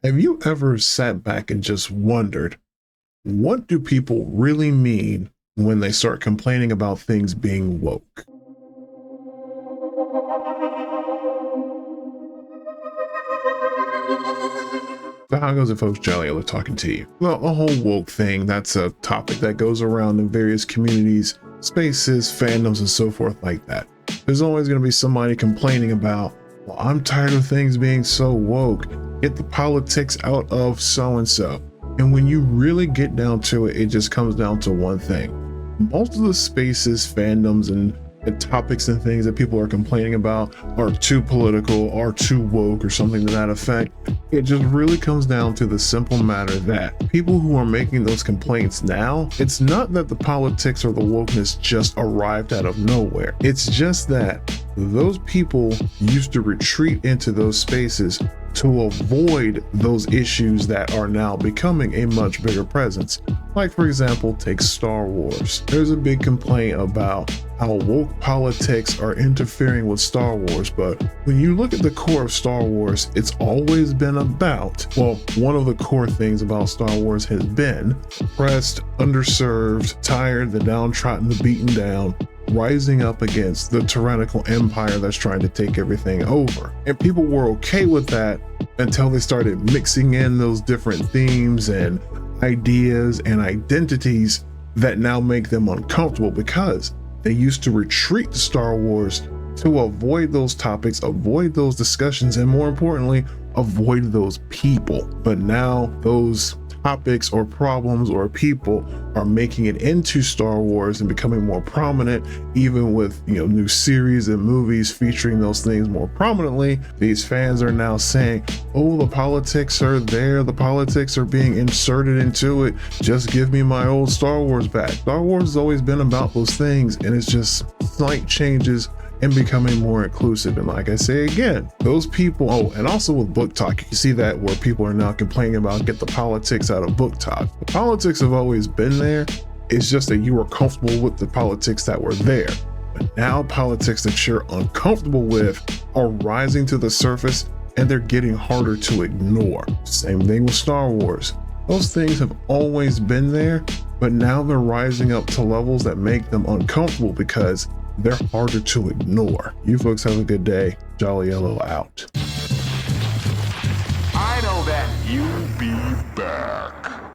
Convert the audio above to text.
Have you ever sat back and just wondered, what do people really mean when they start complaining about things being woke? So how goes it, folks? Jolly Yellow talking to you. Well, the whole woke thing, that's a topic that goes around in various communities, spaces, fandoms, and so forth like that. There's always going to be somebody complaining about, well, I'm tired of things being so woke. Get the politics out of so-and-so. And when you really get down to it, it just comes down to one thing. Most of the spaces, fandoms, and the topics and things that people are complaining about are too political, are too woke, or something to that effect. It just really comes down to the simple matter that people who are making those complaints now, it's not that the politics or the wokeness just arrived out of nowhere. It's just that those people used to retreat into those spaces to avoid those issues that are now becoming a much bigger presence. Like, for example, take Star Wars. There's a big complaint about how woke politics are interfering with Star Wars, but when you look at the core of Star Wars, it's always been about, well, one of the core things about Star Wars has been oppressed, underserved, tired, the downtrodden, the beaten down, rising up against the tyrannical empire that's trying to take everything over. And people were okay with that until they started mixing in those different themes and ideas and identities that now make them uncomfortable, because they used to retreat to Star Wars to avoid those topics, avoid those discussions, and more importantly, avoid those people. But now those topics or problems or people are making it into Star Wars and becoming more prominent, even with, new series and movies featuring those things more prominently. These fans are now saying, oh, the politics are there, the politics are being inserted into it, just give me my old Star Wars back. Star Wars has always been about those things, and it's just slight changes and becoming more inclusive. And like I say again, those people, and also with book talk, you see that where people are now complaining about get the politics out of book talk. The politics have always been there. It's just that you were comfortable with the politics that were there. But now politics that you're uncomfortable with are rising to the surface, and they're getting harder to ignore. Same thing with Star Wars. Those things have always been there, but now they're rising up to levels that make them uncomfortable because they're harder to ignore. You folks have a good day. Jolly Yellow out.